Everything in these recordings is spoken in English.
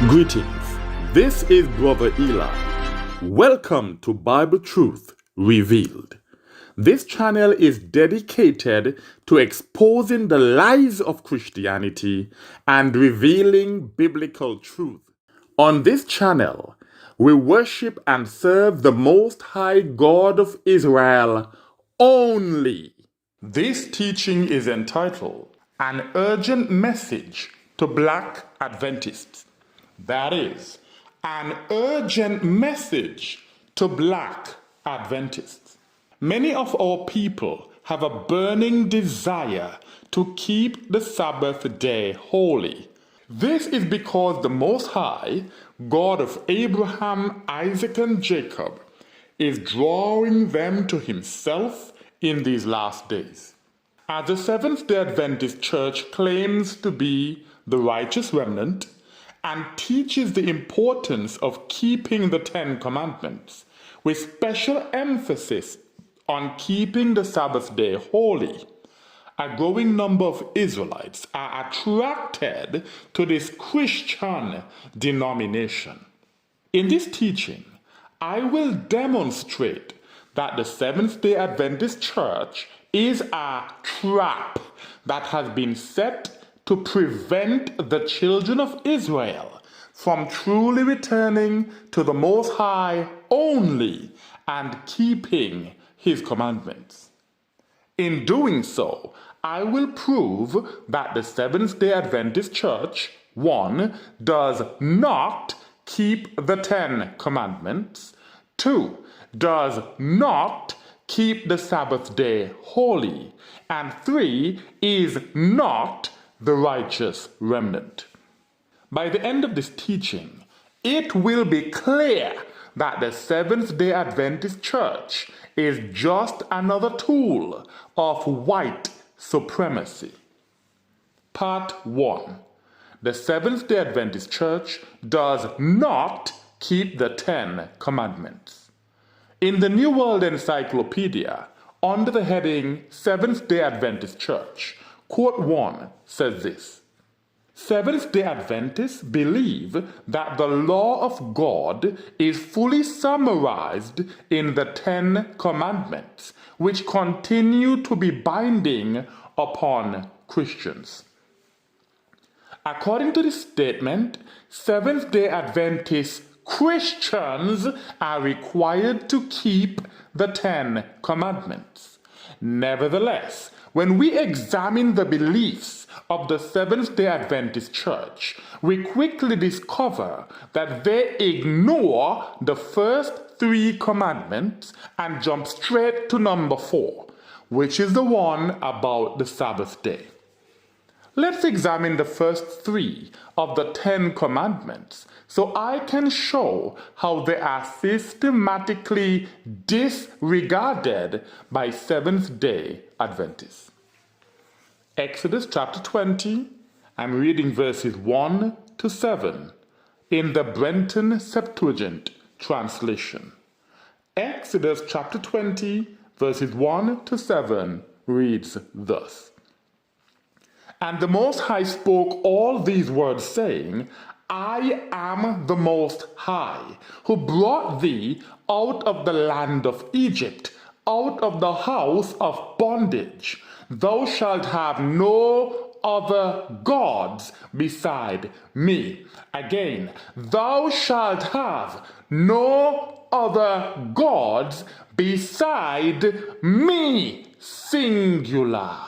Greetings. This is Brother Eli. Welcome to Bible Truth Revealed. This channel is dedicated to exposing the lies of Christianity and revealing biblical truth. On this channel, we worship and serve the Most High God of Israel only. This teaching is entitled An Urgent Message to Black Adventists. That is, an urgent message to Black Adventists. Many of our people have a burning desire to keep the Sabbath day holy. This is because the Most High, God of Abraham, Isaac, and Jacob, is drawing them to Himself in these last days. As the Seventh Day Adventist Church claims to be the righteous remnant and teaches the importance of keeping the Ten Commandments, with special emphasis on keeping the Sabbath day holy, a growing number of Israelites are attracted to this Christian denomination. In this teaching, I will demonstrate that the Seventh Day Adventist Church is a trap that has been set to prevent the children of Israel from truly returning to the Most High only and keeping His commandments. In doing so, I will prove that the Seventh Day Adventist Church, 1, does not keep the Ten Commandments, 2, does not keep the Sabbath day holy, and 3, is not the righteous remnant. By the end of this teaching, it will be clear that the Seventh Day Adventist Church is just another tool of white supremacy. Part 1. The Seventh Day Adventist Church does not keep the Ten Commandments. In the New World Encyclopedia, under the heading Seventh Day Adventist Church, Quote 1 says this: Seventh-day Adventists believe that the law of God is fully summarized in the Ten Commandments, which continue to be binding upon Christians. According to this statement, Seventh-day Adventist Christians are required to keep the Ten Commandments. Nevertheless, when we examine the beliefs of the Seventh-day Adventist Church, we quickly discover that they ignore the first 3 commandments and jump straight to number 4, which is the one about the Sabbath day. Let's examine the first 3 of the 10 commandments so I can show how they are systematically disregarded by Seventh-day Adventists. Exodus chapter 20, I'm reading verses 1 to 7 in the Brenton Septuagint translation. Exodus chapter 20, verses 1 to 7 reads thus: And the Most High spoke all these words, saying, I am the Most High, who brought thee out of the land of Egypt, out of the house of bondage. Thou shalt have no other gods beside me. Again, thou shalt have no other gods beside me, singular.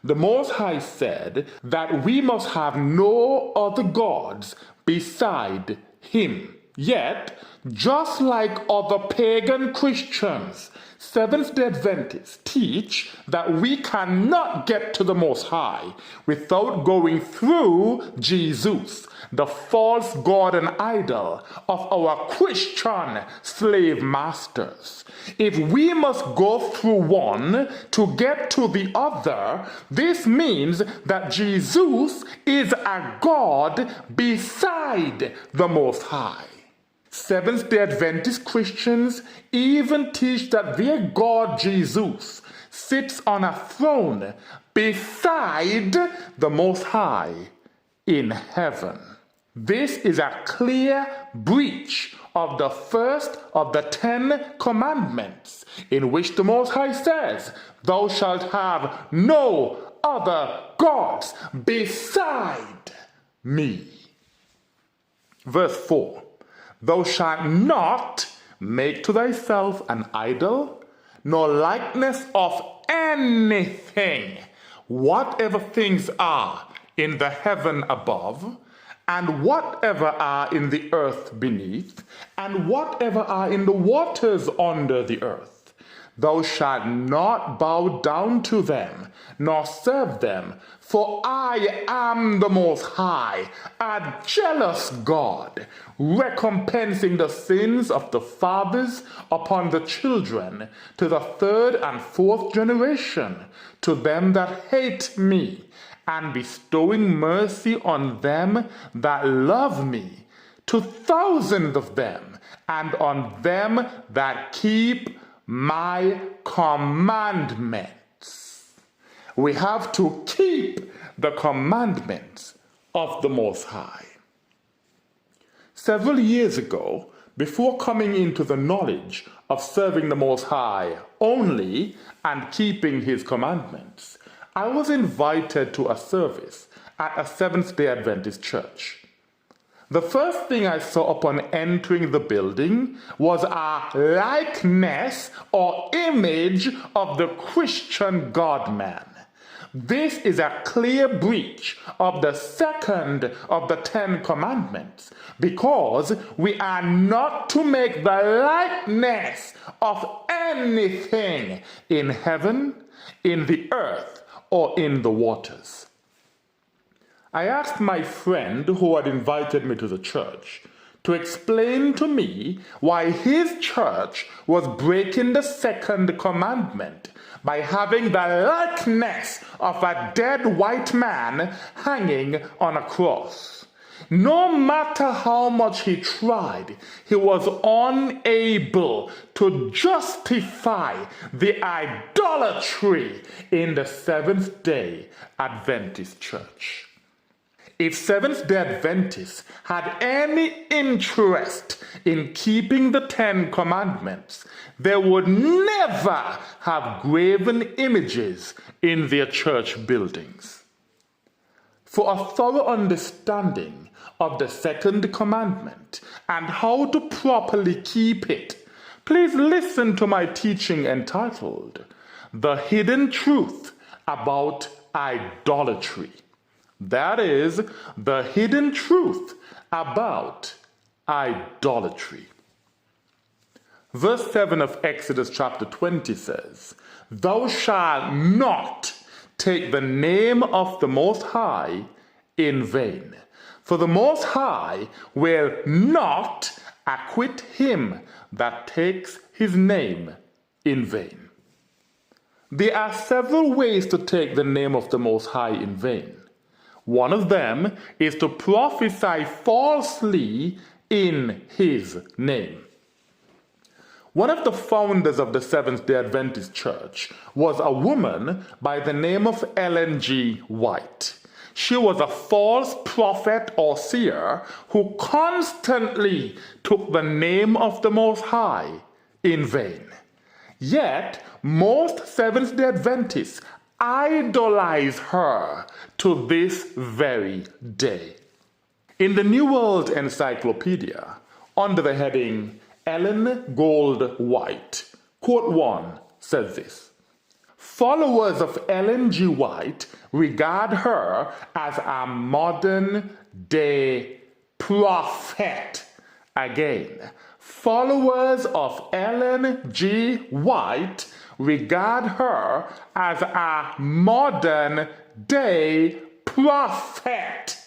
The Most High said that we must have no other gods beside Him. Yet, just like other pagan Christians, Seventh-day Adventists teach that we cannot get to the Most High without going through Jesus, the false god and idol of our Christian slave masters. If we must go through one to get to the other, this means that Jesus is a god beside the Most High. Seventh-day Adventist Christians even teach that their God Jesus sits on a throne beside the Most High in heaven. This is a clear breach of the first of the 10 commandments, in which the Most High says, "Thou shalt have no other gods beside me." Verse 4, "Thou shalt not make to thyself an idol, nor likeness of anything, whatever things are in the heaven above, and whatever are in the earth beneath, and whatever are in the waters under the earth. Thou shalt not bow down to them, nor serve them, for I am the Most High, a jealous God, recompensing the sins of the fathers upon the children, to the third and fourth generation, to them that hate me, and bestowing mercy on them that love me, to thousands of them, and on them that keep my commandments." We have to keep the commandments of the Most High. Several years ago, before coming into the knowledge of serving the Most High only and keeping His commandments, I was invited to a service at a Seventh Day Adventist Church. The first thing I saw upon entering the building was a likeness or image of the Christian God-man. This is a clear breach of the second of the 10 commandments, because we are not to make the likeness of anything in heaven, in the earth, or in the waters. I asked my friend who had invited me to the church to explain to me why his church was breaking the second commandment by having the likeness of a dead white man hanging on a cross. No matter how much he tried, he was unable to justify the idolatry in the Seventh Day Adventist Church. If Seventh Day Adventists had any interest in keeping the 10 commandments, they would never have graven images in their church buildings. For a thorough understanding of the second commandment and how to properly keep it, please listen to my teaching entitled, "The Hidden Truth About Idolatry." That is, the hidden truth about idolatry. Verse 7 of Exodus chapter 20 says, "Thou shalt not take the name of the Most High in vain, for the Most High will not acquit him that takes his name in vain." There are several ways to take the name of the Most High in vain. One of them is to prophesy falsely in His name. One of the founders of the Seventh Day Adventist Church was a woman by the name of Ellen G. White. She was a false prophet or seer who constantly took the name of the Most High in vain. Yet, most Seventh Day Adventists idolize her to this very day. In the New World Encyclopedia, under the heading Ellen Gold White, quote 1 says this: "Followers of Ellen G. White regard her as a modern day prophet." Again, followers of Ellen G. White regard her as a modern day prophet.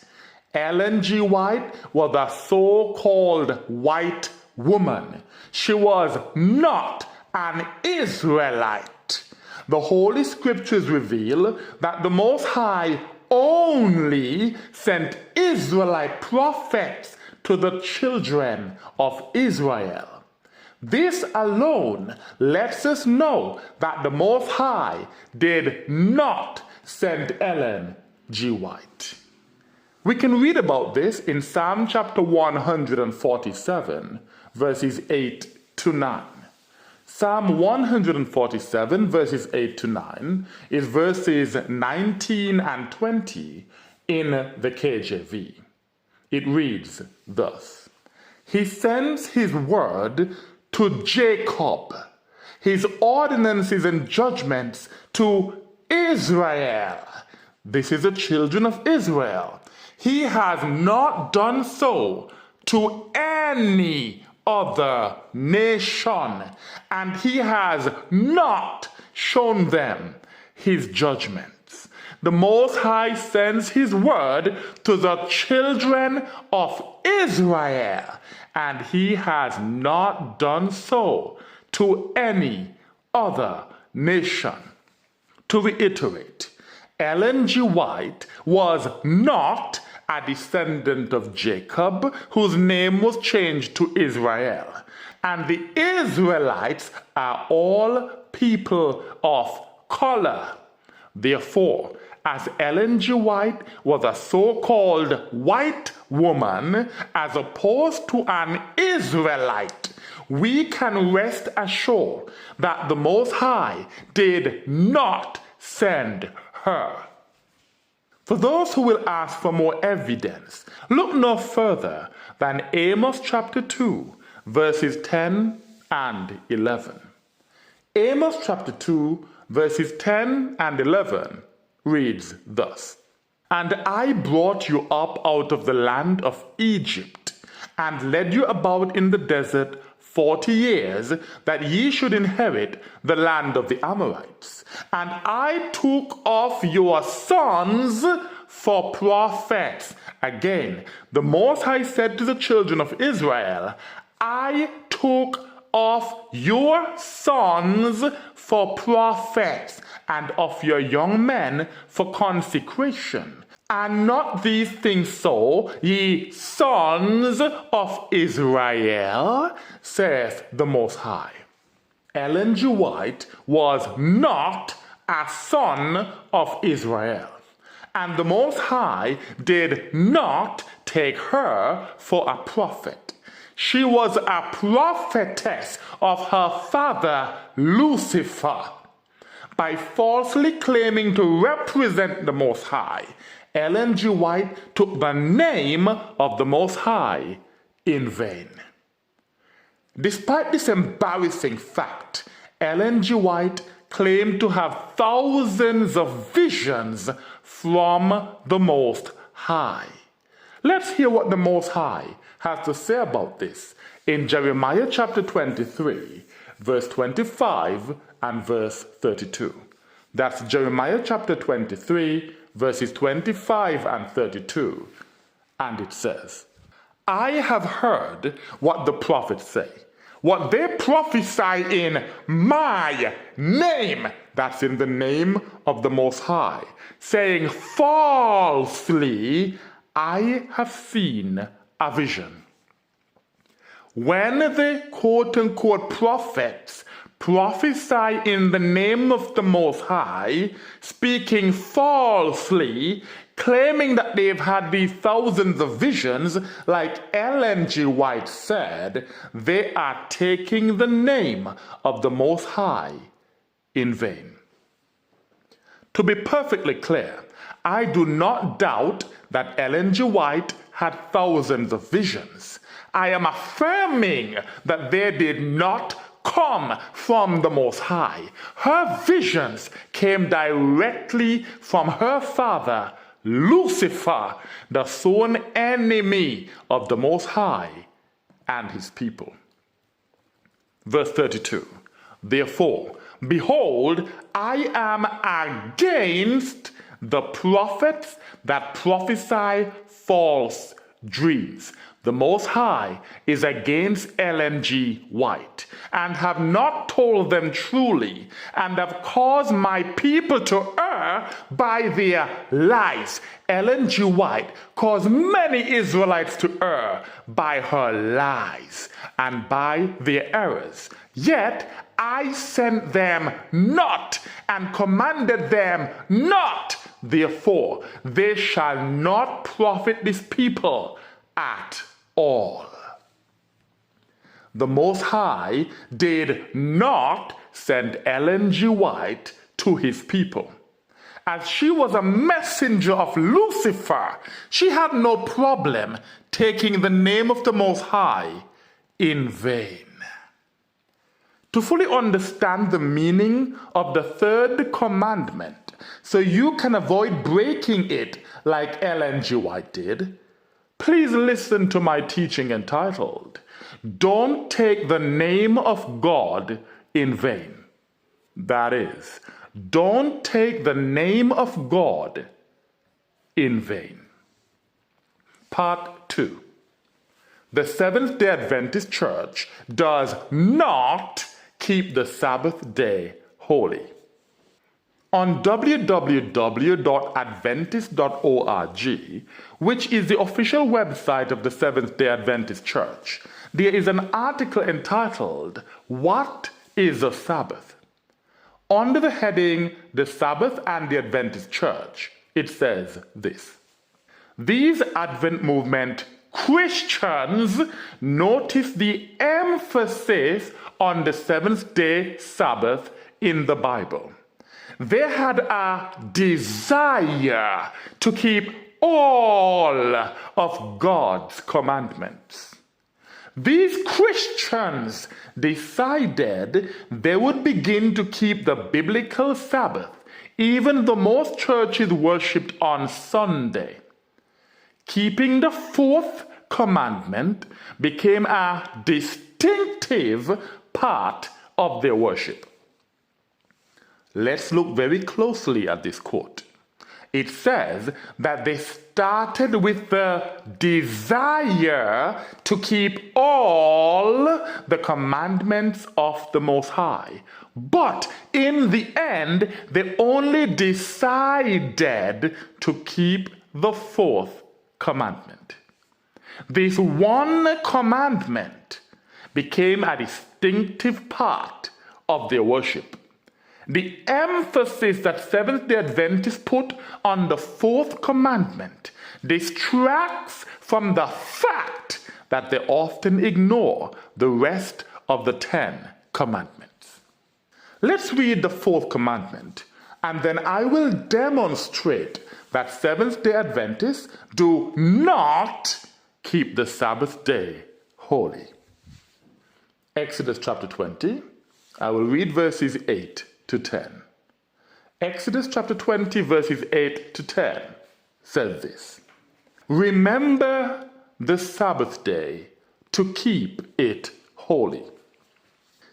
Ellen G. White was a so-called white woman. She was not an Israelite. The Holy Scriptures reveal that the Most High only sent Israelite prophets to the children of Israel. This alone lets us know that the Most High did not send Ellen G. White. We can read about this in Psalm chapter 147, verses 8 to 9. Psalm 147, verses 8 to 9, is verses 19 and 20 in the KJV. It reads thus: He sends his word to Jacob, his ordinances and judgments to Israel. This is the children of Israel. He has not done so to any other nation, and he has not shown them his judgments. The Most High sends his word to the children of Israel, and he has not done so to any other nation. To reiterate, Ellen G. White was not a descendant of Jacob, whose name was changed to Israel. And the Israelites are all people of color. Therefore, as Ellen G. White was a so-called white woman, as opposed to an Israelite, we can rest assured that the Most High did not send her. For those who will ask for more evidence, look no further than Amos chapter 2, verses 10 and 11. Amos chapter 2, verses 10 and 11 reads thus: And I brought you up out of the land of Egypt, and led you about in the desert 40 years, that ye should inherit the land of the Amorites. And I took off your sons for prophets. Again, the Most High said to the children of Israel, I took off your sons for prophets, and of your young men for consecration. And not these things so, ye sons of Israel, saith the Most High. Ellen G. White was not a son of Israel, and the Most High did not take her for a prophet. She was a prophetess of her father Lucifer. By falsely claiming to represent the Most High, Ellen G. White took the name of the Most High in vain. Despite this embarrassing fact, Ellen G. White claimed to have thousands of visions from the Most High. Let's hear what the Most High has to say about this in Jeremiah chapter 23, verse 25 and verse 32. That's Jeremiah chapter 23, verses 25 and 32. And it says, I have heard what the prophets say, what they prophesy in my name, that's in the name of the Most High, saying falsely, I have seen a vision. When the quote-unquote prophets prophesy in the name of the Most High, speaking falsely, claiming that they've had these thousands of visions, like Ellen G. White said, they are taking the name of the Most High in vain. To be perfectly clear, I do not doubt that Ellen G. White had thousands of visions. I am affirming that they did not come from the Most High. Her visions came directly from her father, Lucifer, the sworn enemy of the Most High and his people. Verse 32, therefore, behold, I am against the prophets that prophesy false dreams. The Most High is against Ellen G. White, and have not told them truly, and have caused my people to err by their lies. Ellen G. White caused many Israelites to err by her lies and by their errors. Yet I sent them not, and commanded them not therefore, they shall not profit this people at all. The Most High did not send Ellen G. White to his people. As she was a messenger of Lucifer, she had no problem taking the name of the Most High in vain. To fully understand the meaning of the third commandment, so you can avoid breaking it like Ellen G. White did, please listen to my teaching entitled, Don't Take the Name of God in Vain. That is, don't take the name of God in vain. Part 2. The Seventh Day Adventist Church does not keep the Sabbath day holy. On www.adventist.org, which is the official website of the Seventh Day Adventist Church, there is an article entitled, What is the Sabbath? Under the heading, The Sabbath and the Adventist Church, it says this. These Advent movement Christians notice the emphasis on the seventh day Sabbath in the Bible. They had a desire to keep all of God's commandments. These Christians decided they would begin to keep the biblical Sabbath, even though most churches worshipped on Sunday. Keeping the fourth commandment became a distinctive part of their worship. Let's look very closely at this quote. It says that they started with the desire to keep all the commandments of the Most High. But in the end, they only decided to keep the fourth commandment. This one commandment became a distinctive part of their worship. The emphasis that Seventh Day Adventists put on the fourth commandment distracts from the fact that they often ignore the rest of the 10 commandments. Let's read the fourth commandment, and then I will demonstrate that Seventh Day Adventists do not keep the Sabbath day holy. Exodus chapter 20, I will read verses 8 to 10. Exodus chapter 20 verses 8 to 10 says this. Remember the Sabbath day to keep it holy.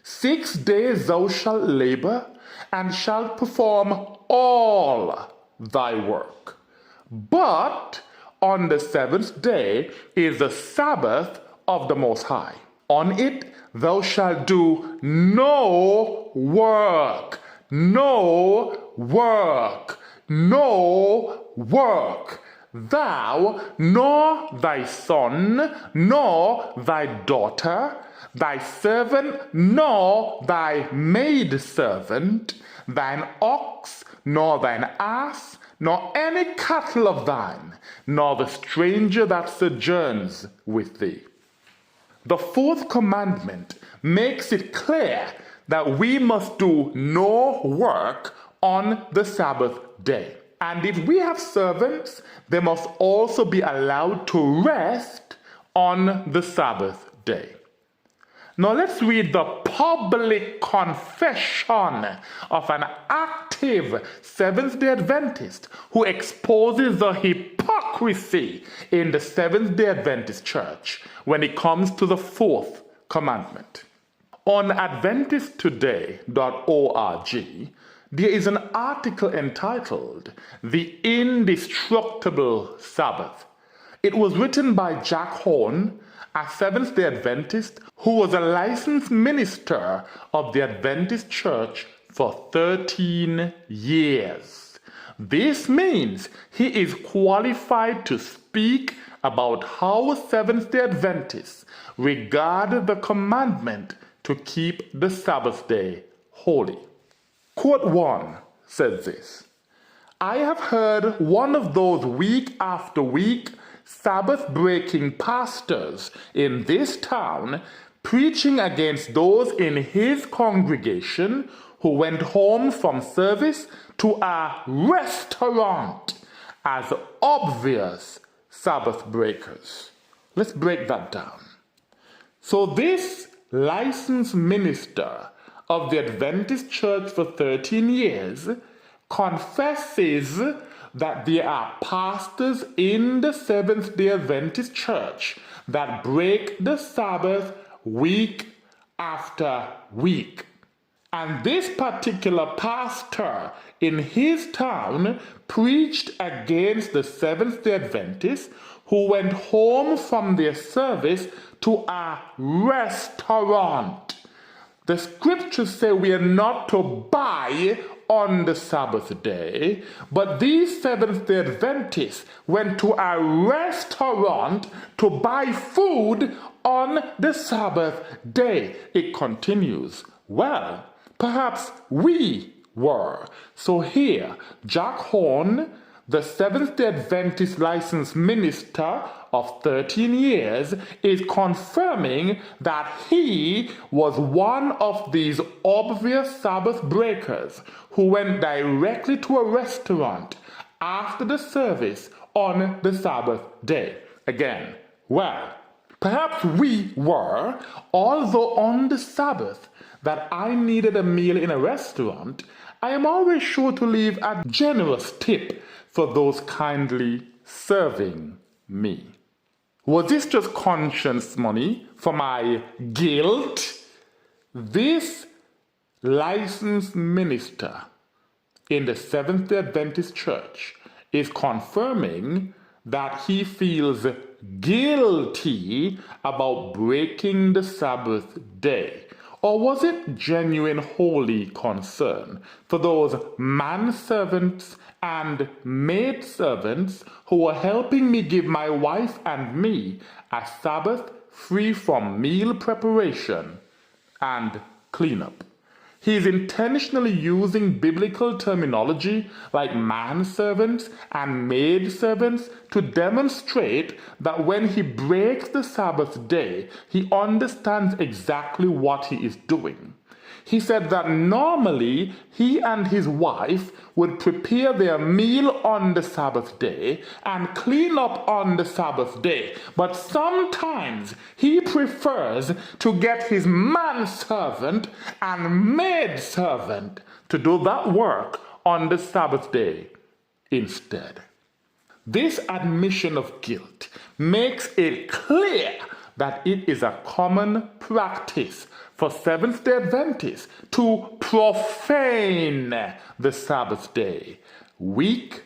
6 days thou shalt labor and shalt perform all thy work. But on the seventh day is the Sabbath of the Most High. On it thou shalt do no work. No work, no work. Thou, nor thy son, nor thy daughter, thy servant, nor thy maidservant, thine ox, nor thine ass, nor any cattle of thine, nor the stranger that sojourns with thee. The fourth commandment makes it clear that we must do no work on the Sabbath day. And if we have servants, they must also be allowed to rest on the Sabbath day. Now let's read the public confession of an active Seventh Day Adventist who exposes the hypocrisy in the Seventh Day Adventist Church when it comes to the fourth commandment. On AdventistToday.org, there is an article entitled The Indestructible Sabbath. It was written by Jack Horn, a Seventh Day Adventist who was a licensed minister of the Adventist Church for 13 years. This means he is qualified to speak about how Seventh Day Adventists regard the commandment to keep the Sabbath day holy. Quote 1 says this. I have heard one of those week after week Sabbath-breaking pastors in this town preaching against those in his congregation who went home from service to a restaurant as obvious Sabbath breakers. Let's break that down. So this licensed minister of the Adventist Church for 13 years confesses that there are pastors in the Seventh Day Adventist Church that break the Sabbath week after week. And this particular pastor in his town preached against the Seventh Day Adventists who went home from their service to a restaurant. The scriptures say we are not to buy on the Sabbath day, but these Seventh Day Adventists went to a restaurant to buy food on the Sabbath day. It continues, well, perhaps we were. So here, Jack Horn, the Seventh Day Adventist licensed minister of 13 years, is confirming that he was one of these obvious Sabbath breakers who went directly to a restaurant after the service on the Sabbath day. Again, well, perhaps we were, although on the Sabbath that I needed a meal in a restaurant, I am always sure to leave a generous tip for those kindly serving me. Was this just conscience money for my guilt? This licensed minister in the Seventh Day Adventist Church is confirming that he feels guilty about breaking the Sabbath day. Or was it genuine holy concern for those manservants and maidservants who were helping me give my wife and me a Sabbath free from meal preparation and cleanup? He's intentionally using biblical terminology like manservants and maidservants to demonstrate that when he breaks the Sabbath day, he understands exactly what he is doing. He said that normally he and his wife would prepare their meal on the Sabbath day and clean up on the Sabbath day, but sometimes he prefers to get his manservant and maidservant to do that work on the Sabbath day instead. This admission of guilt makes it clear that it is a common practice for Seventh Day Adventists to profane the Sabbath day week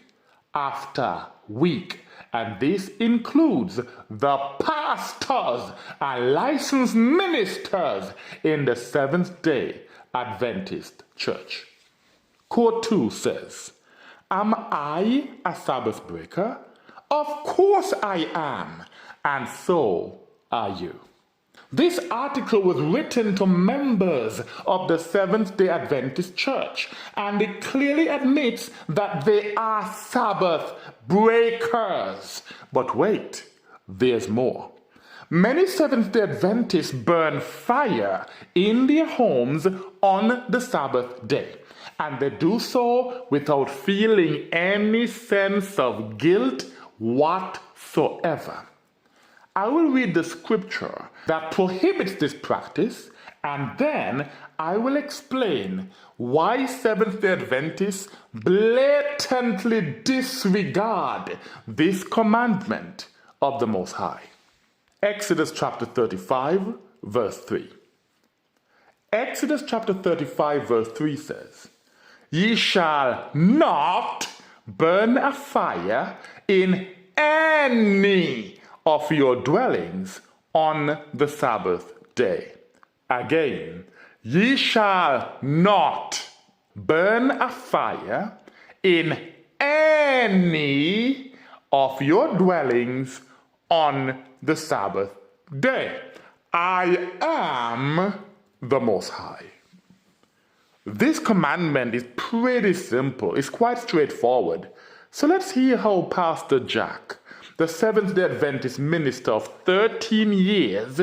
after week. And this includes the pastors and licensed ministers in the Seventh Day Adventist Church. Quote 2 says, "Am I a Sabbath breaker? Of course I am, and so are you." This article was written to members of the Seventh Day Adventist Church, and it clearly admits that they are Sabbath breakers. But wait, there's more. Many Seventh Day Adventists burn fire in their homes on the Sabbath day, and they do so without feeling any sense of guilt whatsoever. I will read the scripture that prohibits this practice, and then I will explain why Seventh Day Adventists blatantly disregard this commandment of the Most High. Exodus chapter 35, verse 3. Exodus chapter 35, verse 3 says, "Ye shall not burn a fire in any of your dwellings on the Sabbath day." Again, ye shall not burn a fire in any of your dwellings on the Sabbath day. I am the Most High. This commandment is pretty simple. It's quite straightforward. So let's hear how Pastor Jack, the Seventh-day Adventist minister of 13 years,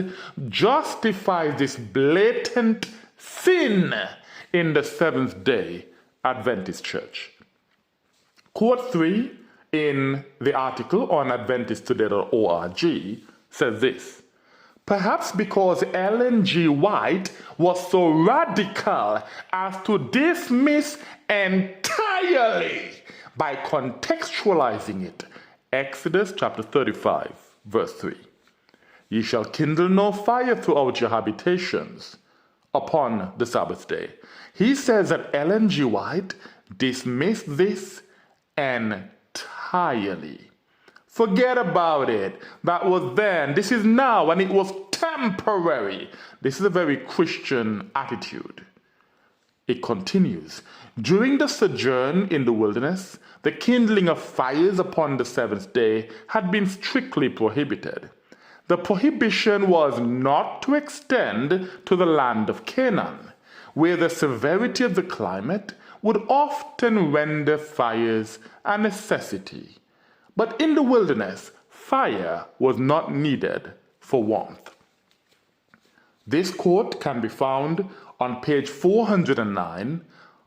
justifies this blatant sin in the Seventh-day Adventist Church. Quote 3 in the article on AdventistToday.org says this: perhaps because Ellen G. White was so radical as to dismiss entirely by contextualizing it. Exodus chapter 35, verse 3. Ye shall kindle no fire throughout your habitations upon the Sabbath day. He says that Ellen G. White dismissed this entirely. Forget about it. That was then. This is now, and it was temporary. This is a very Christian attitude. It continues. During the sojourn in the wilderness, the kindling of fires upon the seventh day had been strictly prohibited. The prohibition was not to extend to the land of Canaan, where the severity of the climate would often render fires a necessity. But in the wilderness, fire was not needed for warmth. This quote can be found on page 409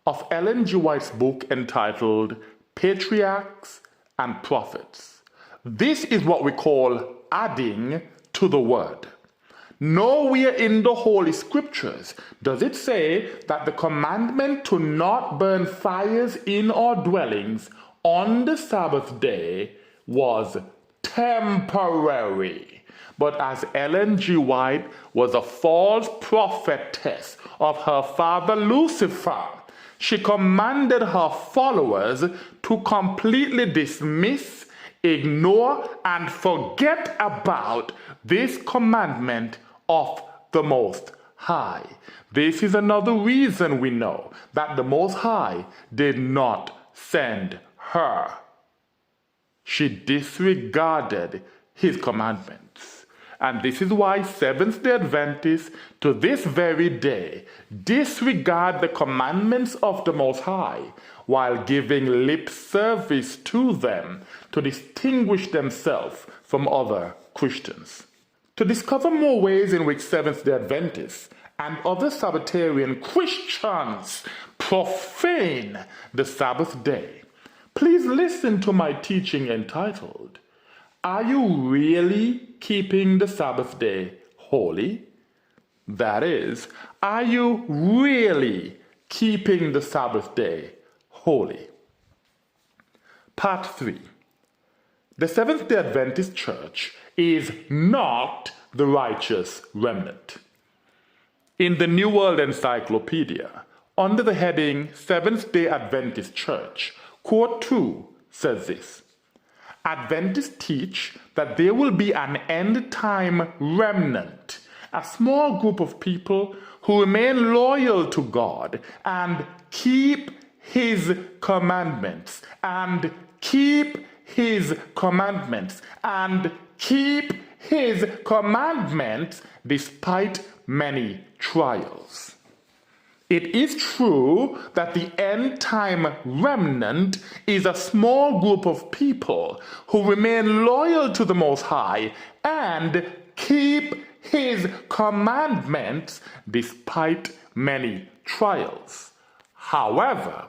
of Ellen G. White's book entitled Patriarchs and Prophets. This is what we call adding to the word. Nowhere in the Holy Scriptures does it say that the commandment to not burn fires in our dwellings on the Sabbath day was temporary. But as Ellen G. White was a false prophetess of her father Lucifer, she commanded her followers to completely dismiss, ignore, and forget about this commandment of the Most High. This is another reason we know that the Most High did not send her. She disregarded his commandments. And this is why Seventh-day Adventists to this very day disregard the commandments of the Most High while giving lip service to them to distinguish themselves from other Christians. To discover more ways in which Seventh-day Adventists and other Sabbatarian Christians profane the Sabbath day, please listen to my teaching entitled, Are You Really Keeping the Sabbath Day Holy? That is, are you really keeping the Sabbath day holy? Part 3. The Seventh-day Adventist Church is not the righteous remnant. In the New World Encyclopedia, under the heading Seventh-day Adventist Church, quote 2 says this: Adventists teach that there will be an end-time remnant, a small group of people who remain loyal to God and keep His commandments, and keep His commandments, and keep His commandments despite many trials. It is true that the end-time remnant is a small group of people who remain loyal to the Most High and keep His commandments despite many trials. However,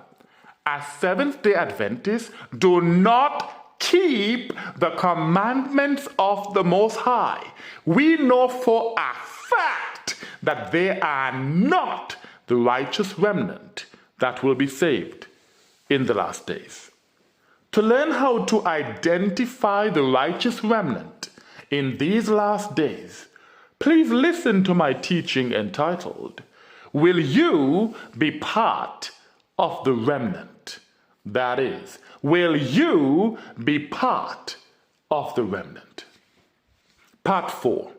as Seventh-day Adventists do not keep the commandments of the Most High, we know for a fact that they are not the righteous remnant that will be saved in the last days. To learn how to identify the righteous remnant in these last days, please listen to my teaching entitled, Will You Be Part of the Remnant? That is, will you be part of the remnant? Part 4.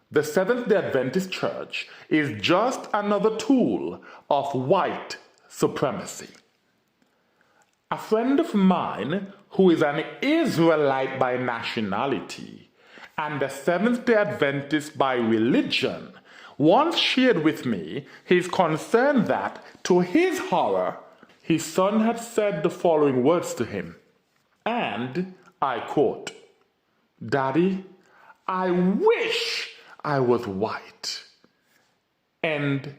The Seventh-day Adventist Church is just another tool of white supremacy. A friend of mine who is an Israelite by nationality and a Seventh-day Adventist by religion once shared with me his concern that, to his horror, his son had said the following words to him. And I quote, "Daddy, I wish I was white." End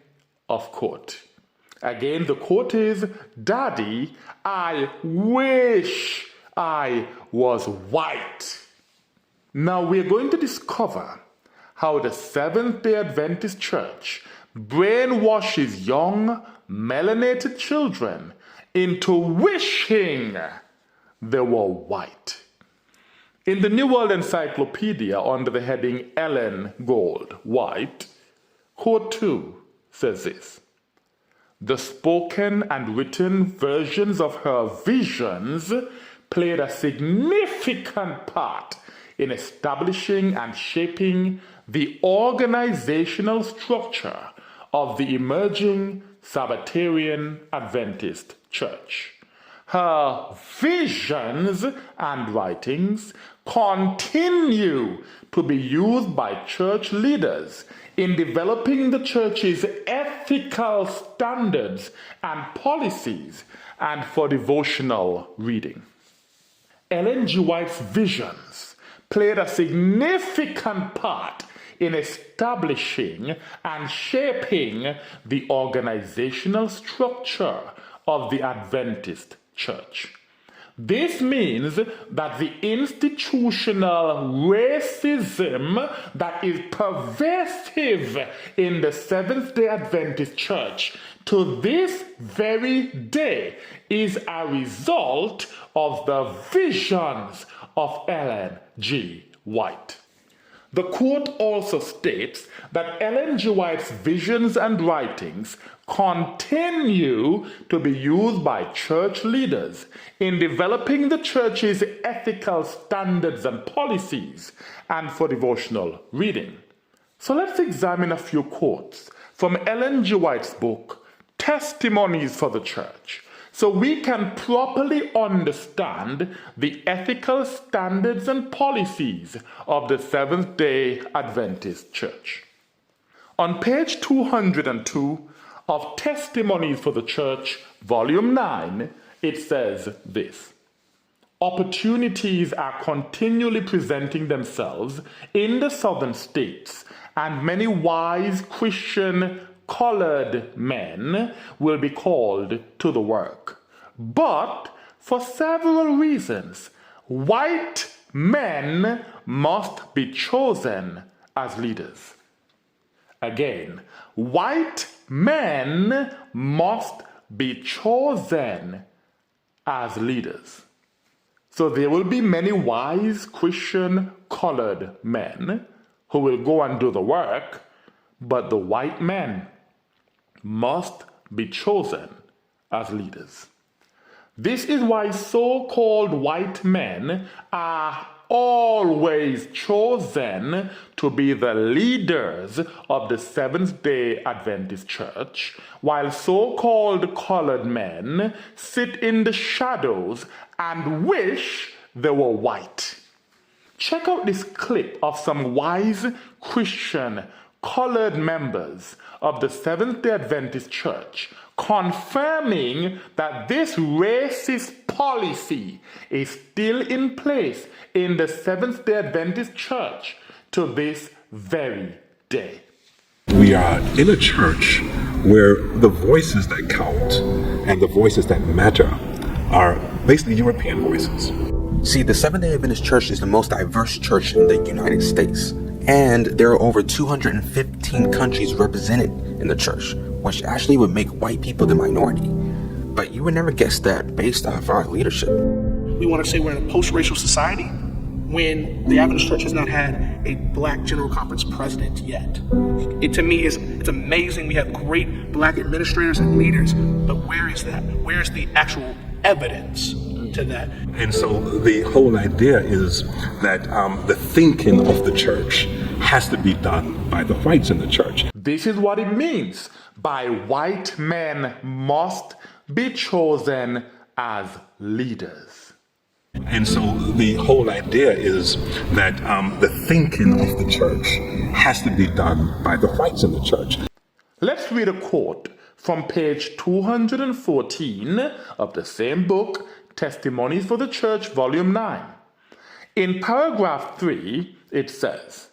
of quote. Again, the quote is, "Daddy, I wish I was white." Now we're going to discover how the Seventh Day Adventist Church brainwashes young, melanated children into wishing they were white. In the New World Encyclopedia, under the heading Ellen Gold White, quote 2 says this: "The spoken and written versions of her visions played a significant part in establishing and shaping the organizational structure of the emerging Sabbatarian Adventist Church. Her visions and writings continue to be used by church leaders in developing the church's ethical standards and policies and for devotional reading." Ellen G. White's visions played a significant part in establishing and shaping the organizational structure of the Adventist Church. This means that the institutional racism that is pervasive in the Seventh-day Adventist Church to this very day is a result of the visions of Ellen G. White. The quote also states that Ellen G. White's visions and writings continue to be used by church leaders in developing the church's ethical standards and policies and for devotional reading. So let's examine a few quotes from Ellen G. White's book, Testimonies for the Church, so we can properly understand the ethical standards and policies of the Seventh-day Adventist Church. On page 202 of Testimonies for the Church, Volume 9, it says this: "Opportunities are continually presenting themselves in the southern states, and many wise Christian colored men will be called to the work. But for several reasons, white men must be chosen as leaders." Again, white men must be chosen as leaders. So there will be many wise Christian colored men who will go and do the work, but the white men must be chosen as leaders. This is why so-called white men are always chosen to be the leaders of the Seventh-day Adventist Church, while so-called colored men sit in the shadows and wish they were white. Check out this clip of some wise Christian colored members of the Seventh-day Adventist Church confirming that this racist policy is still in place in the Seventh-day Adventist Church to this very day. We are in a church where the voices that count and the voices that matter are basically European voices. See, the Seventh-day Adventist Church is the most diverse church in the United States, and there are over 215 countries represented in the church, which actually would make white people the minority. But you would never guess that based off our leadership. We want to say we're in a post-racial society when the Adventist Church has not had a black General Conference president yet. It to me it's amazing. We have great black administrators and leaders, but where is that? Where is the actual evidence to that? And so the whole idea is that the thinking of the church has to be done by the whites in the church. This is what it means by white men must be chosen as leaders. And so the whole idea is that the thinking of the church has to be done by the whites in the church. Let's read a quote from page 214 of the same book, Testimonies for the Church, Volume 9. In paragraph 3, it says,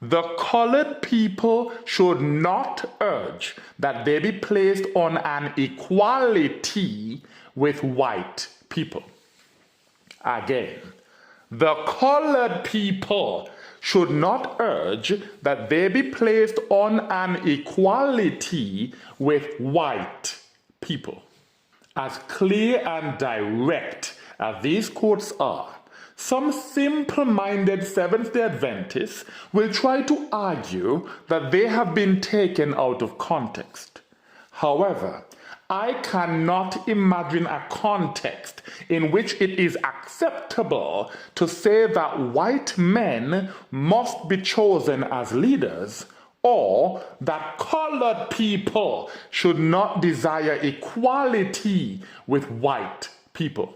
"The colored people should not urge that they be placed on an equality with white people." Again, the colored people should not urge that they be placed on an equality with white people. As clear and direct as these quotes are, some simple-minded Seventh-day Adventists will try to argue that they have been taken out of context. However, I cannot imagine a context in which it is acceptable to say that white men must be chosen as leaders, or that colored people should not desire equality with white people.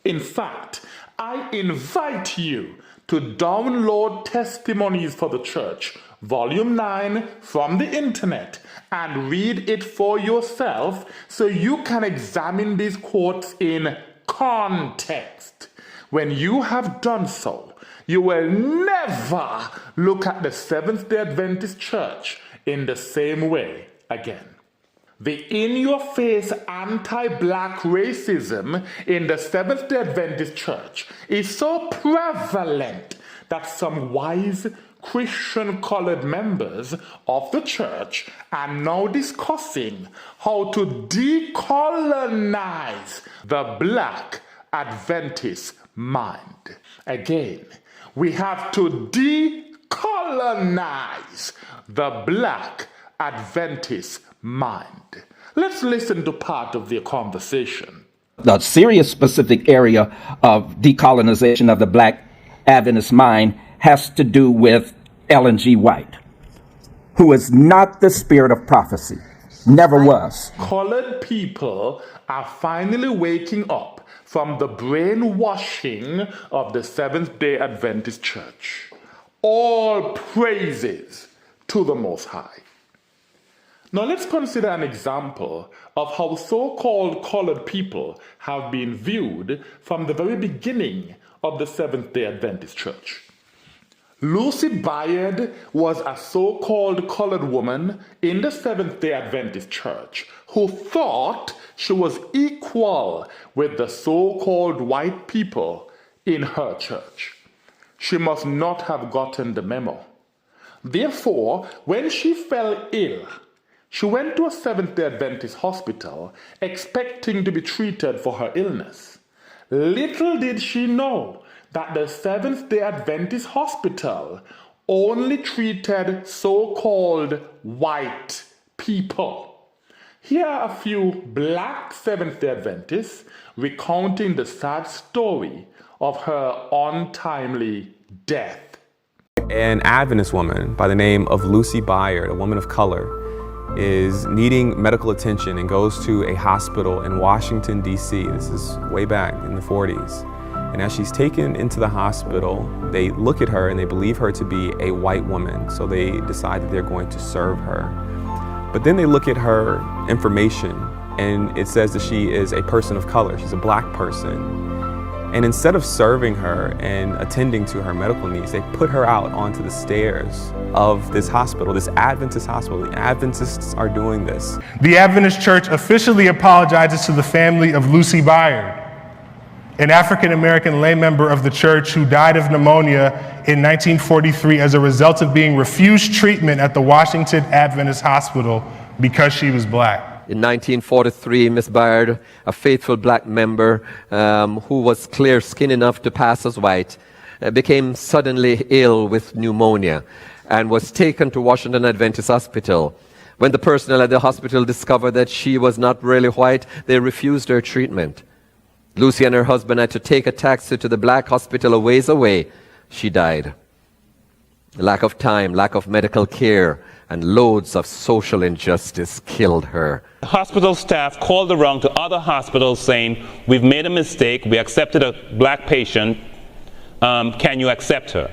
In fact, I invite you to download Testimonies for the Church, Volume 9, from the internet and read it for yourself so you can examine these quotes in context. When you have done so, you will never look at the Seventh Day Adventist Church in the same way again. The in-your-face anti-black racism in the Seventh Day Adventist Church is so prevalent that some wise Christian colored members of the church are now discussing how to decolonize the Black Adventist mind. Again, we have to decolonize the Black Adventist mind. Let's listen to part of their conversation. The serious specific area of decolonization of the Black Adventist mind has to do with Ellen G. White, who is not the spirit of prophecy, never was. Colored people are finally waking up from the brainwashing of the Seventh Day Adventist Church. All praises to the Most High. Now let's consider an example of how so-called colored people have been viewed from the very beginning of the Seventh Day Adventist Church. Lucy Bayard was a so-called colored woman in the Seventh Day Adventist Church who thought she was equal with the so-called white people in her church. She must not have gotten the memo. Therefore, when she fell ill, she went to a Seventh Day Adventist hospital expecting to be treated for her illness. Little did she know that the Seventh Day Adventist hospital only treated so-called white people. Here are a few black Seventh Day Adventists recounting the sad story of her untimely death. An Adventist woman by the name of Lucy Bayard, a woman of color, is needing medical attention and goes to a hospital in Washington, D.C. This is way back in the 40s. And as she's taken into the hospital, they look at her and they believe her to be a white woman, so they decide that they're going to serve her. But then they look at her information and it says that she is a person of color, she's a black person. And instead of serving her and attending to her medical needs, they put her out onto the stairs of this hospital, this Adventist hospital. The Adventists are doing this. The Adventist Church officially apologizes to the family of Lucy Bayard, an African-American lay member of the church who died of pneumonia in 1943 as a result of being refused treatment at the Washington Adventist Hospital because she was black. In 1943, Miss Bayard, a faithful black member who was clear-skinned enough to pass as white, became suddenly ill with pneumonia and was taken to Washington Adventist Hospital. When the personnel at the hospital discovered that she was not really white, they refused her treatment. Lucy and her husband had to take a taxi to the black hospital a ways away. She died. Lack of time, lack of medical care, and loads of social injustice killed her. Hospital staff called around to other hospitals saying, we've made a mistake, we accepted a black patient, can you accept her?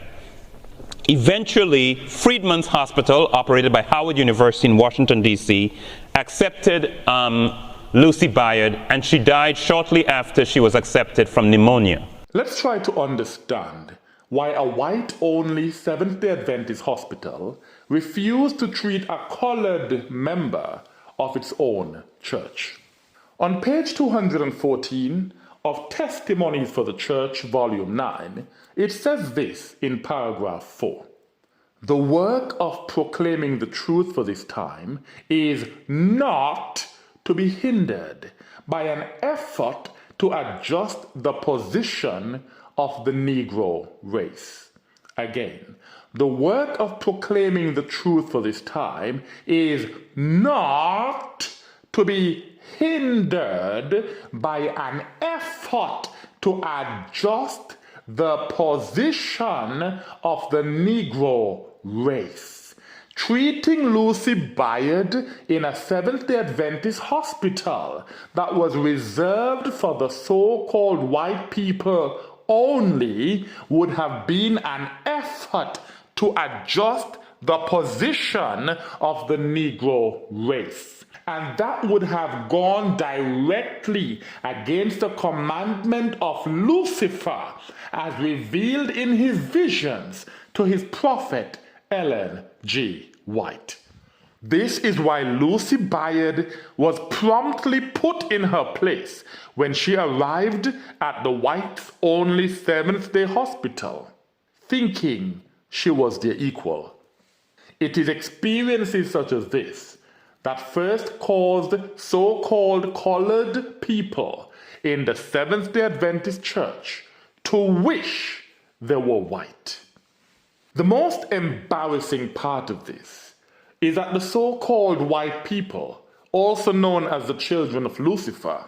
Eventually, Freedman's Hospital, operated by Howard University in Washington, D.C., accepted Lucy Bayard, and she died shortly after she was accepted from pneumonia. Let's try to understand why a white-only Seventh-day Adventist hospital refused to treat a colored member of its own church. On page 214 of Testimonies for the Church, Volume 9, it says this in paragraph 4. The work of proclaiming the truth for this time is not to be hindered by an effort to adjust the position of the Negro race. Again, the work of proclaiming the truth for this time is not to be hindered by an effort to adjust the position of the Negro race. Treating Lucy Bayard in a Seventh-day Adventist hospital that was reserved for the so-called white people only would have been an effort to adjust the position of the Negro race. And that would have gone directly against the commandment of Lucifer as revealed in his visions to his prophet Ellen G. White. This is why Lucy Bayard was promptly put in her place when she arrived at the whites-only Seventh-day Hospital, thinking she was their equal. It is experiences such as this that first caused so-called colored people in the Seventh-day Adventist Church to wish they were white. The most embarrassing part of this is that the so-called white people, also known as the children of Lucifer,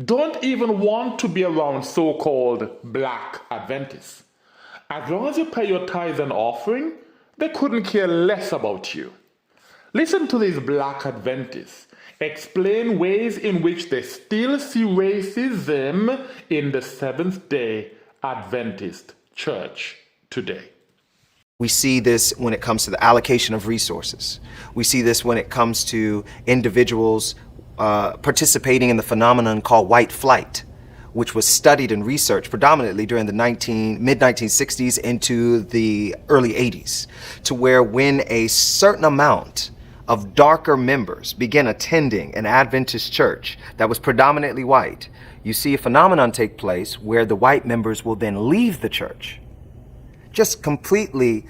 don't even want to be around so-called Black Adventists. As long as you pay your tithe and offering, they couldn't care less about you. Listen to these Black Adventists explain ways in which they still see racism in the Seventh-day Adventist Church today. We see this when it comes to the allocation of resources. We see this when it comes to individuals participating in the phenomenon called white flight, which was studied and researched predominantly during the mid-1960s into the early 80s, to where when a certain amount of darker members began attending an Adventist church that was predominantly white, you see a phenomenon take place where the white members will then leave the church, just completely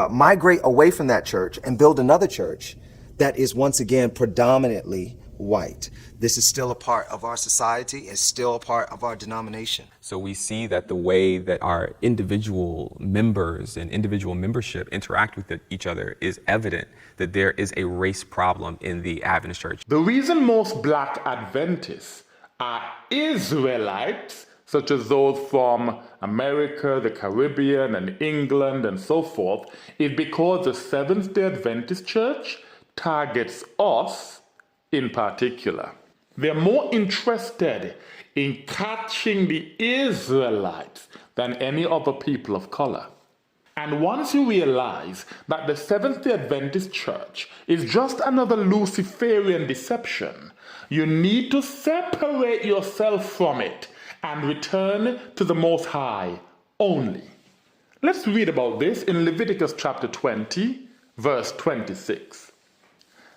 migrate away from that church and build another church that is once again predominantly white. This is still a part of our society, it's still a part of our denomination. So we see that the way that our individual members and individual membership interact with each other is evident that there is a race problem in the Adventist church. The reason most Black Adventists are Israelites, such as those from America, the Caribbean, and England, and so forth, is because the Seventh-day Adventist Church targets us in particular. They're more interested in catching the Israelites than any other people of color. And once you realize that the Seventh-day Adventist Church is just another Luciferian deception, you need to separate yourself from it and return to the Most High only. Let's read about this in Leviticus chapter 20, verse 26.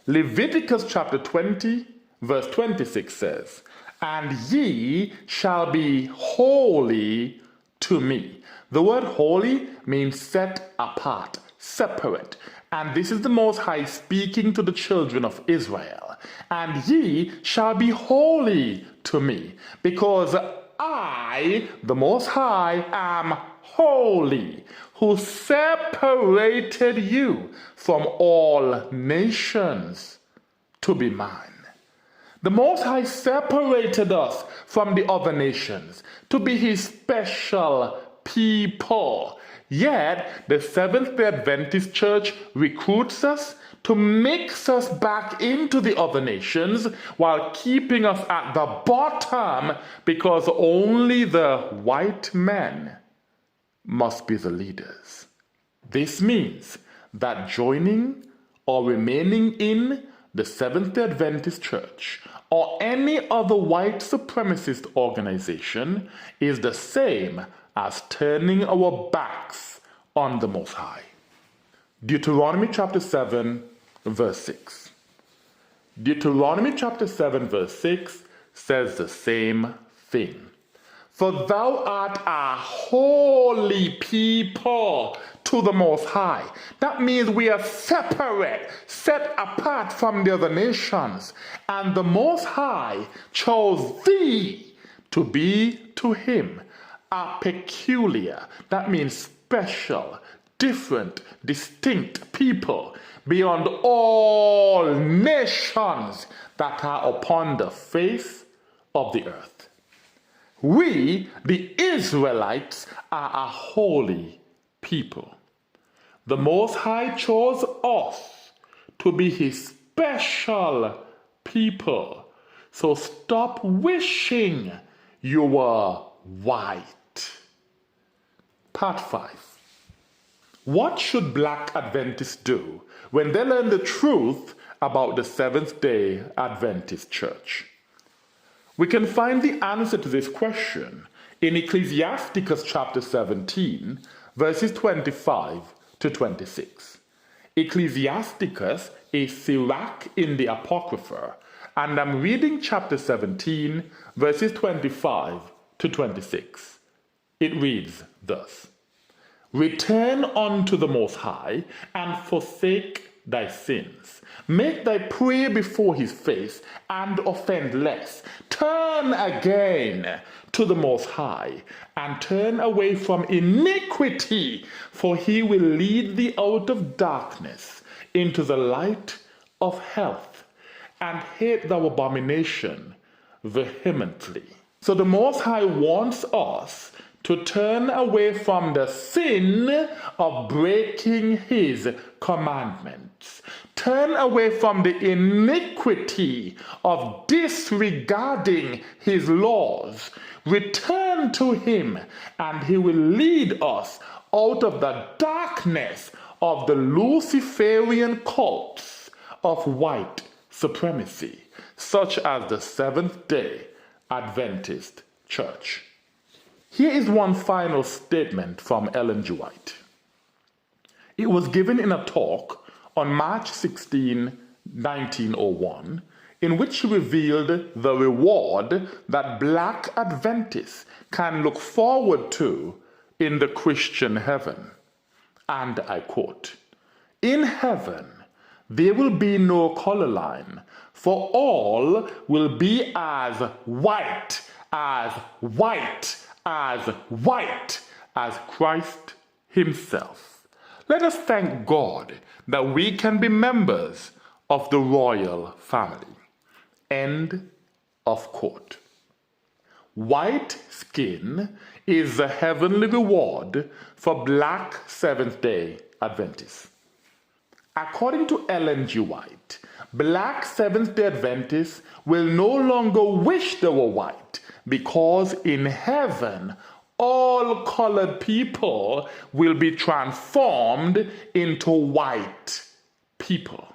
Leviticus chapter 20, verse 26 says, "And ye shall be holy to me." The word holy means set apart, separate. And this is the Most High speaking to the children of Israel. "And ye shall be holy to me, because I, the Most High, am holy, who separated you from all nations to be mine." The Most High separated us from the other nations to be his special people. Yet, the Seventh-day Adventist Church recruits us to mix us back into the other nations while keeping us at the bottom because only the white men must be the leaders. This means that joining or remaining in the Seventh Day Adventist Church or any other white supremacist organization is the same as turning our backs on the Most High. Deuteronomy chapter 7, verse 6. Deuteronomy chapter 7, verse 6 says the same thing. For thou art a holy people to the Most High. That means we are separate, set apart from the other nations. And the Most High chose thee to be to him a peculiar, that means special, different, distinct people beyond all nations that are upon the face of the earth. We, the Israelites, are a holy people. The Most High chose us to be his special people. So stop wishing you were white. Part 5. What should Black Adventists do when they learn the truth about the Seventh Day Adventist Church? We can find the answer to this question in Ecclesiasticus chapter 17, verses 25 to 26. Ecclesiasticus is Sirach in the Apocrypha, and I'm reading chapter 17, verses 25 to 26. It reads thus: Return unto the Most High, and forsake thy sins. Make thy prayer before his face, and offend less. Turn again to the Most High, and turn away from iniquity, for he will lead thee out of darkness into the light of health, and hate thou abomination vehemently. So the Most High wants us to turn away from the sin of breaking his commandments. Turn away from the iniquity of disregarding his laws. Return to him, and he will lead us out of the darkness of the Luciferian cults of white supremacy, such as the Seventh Day Adventist Church. Here is one final statement from Ellen G. White. It was given in a talk on March 16, 1901, in which she revealed the reward that Black Adventists can look forward to in the Christian heaven. And I quote, "In heaven, there will be no color line, for all will be as white, as white, as white as Christ himself." Let us thank God that we can be members of the royal family. End of quote. White skin is the heavenly reward for Black Seventh-day Adventists. According to Ellen G. White, Black Seventh-day Adventists will no longer wish they were white, because in heaven, all colored people will be transformed into white people.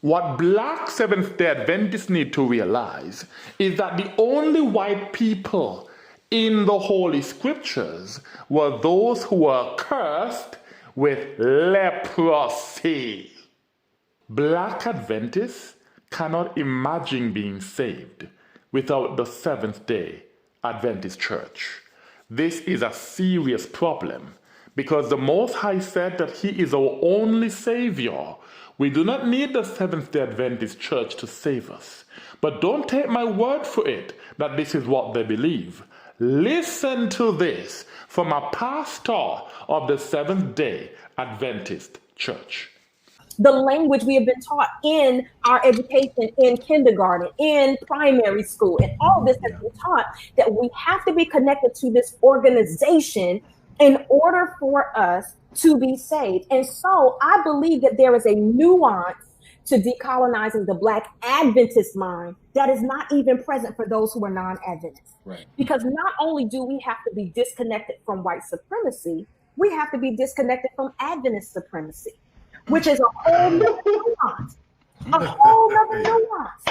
What Black Seventh-day Adventists need to realize is that the only white people in the Holy Scriptures were those who were cursed with leprosy. Black Adventists cannot imagine being saved without the Seventh-day Adventist Church. This is a serious problem because the Most High said that he is our only Savior. We do not need the Seventh-day Adventist Church to save us. But don't take my word for it that this is what they believe. Listen to this from a pastor of the Seventh-day Adventist Church. The language we have been taught in our education, in kindergarten, in primary school, and all this has been taught that we have to be connected to this organization in order for us to be saved. And so I believe that there is a nuance to decolonizing the Black Adventist mind that is not even present for those who are non-Adventists. Right. Because not only do we have to be disconnected from white supremacy, we have to be disconnected from Adventist supremacy, which is a whole nother nuance. A whole nother nuance.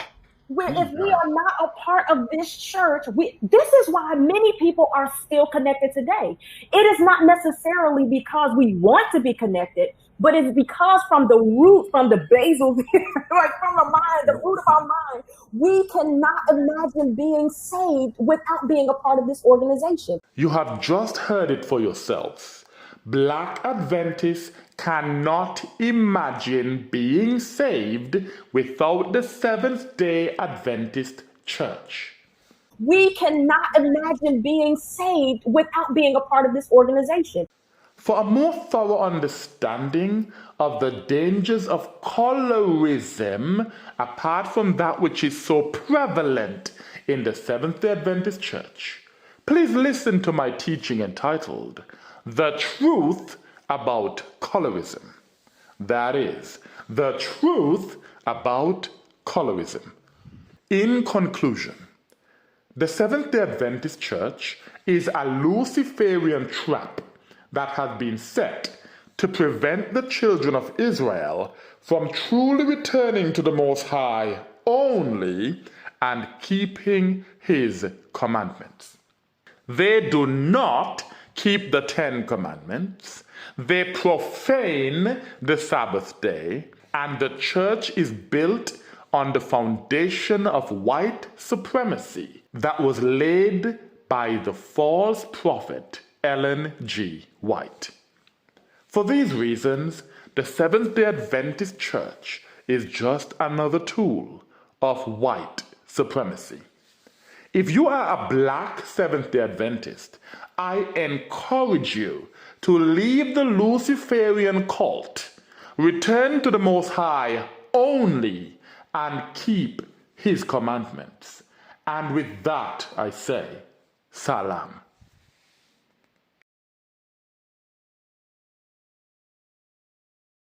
Where if we are not a part of this church, this is why many people are still connected today. It is not necessarily because we want to be connected, but it's because from the root, from the basal, like from the mind, the root of our mind, we cannot imagine being saved without being a part of this organization. You have just heard it for yourselves. Black Adventists cannot imagine being saved without the Seventh Day Adventist Church. We cannot imagine being saved without being a part of this organization. For a more thorough understanding of the dangers of colorism, apart from that which is so prevalent in the Seventh Day Adventist Church, please listen to my teaching entitled, The Truth About Colorism. That is, the truth about colorism. In conclusion, the Seventh Day Adventist Church is a Luciferian trap that has been set to prevent the children of Israel from truly returning to the Most High only and keeping His commandments. They do not keep the 10 Commandments, they profane the Sabbath day, and the church is built on the foundation of white supremacy that was laid by the false prophet Ellen G. White. For these reasons, the Seventh Day Adventist Church is just another tool of white supremacy. If you are a black Seventh Day Adventist, I encourage you to leave the Luciferian cult, return to the Most High only, and keep His commandments. And with that, I say, Salam.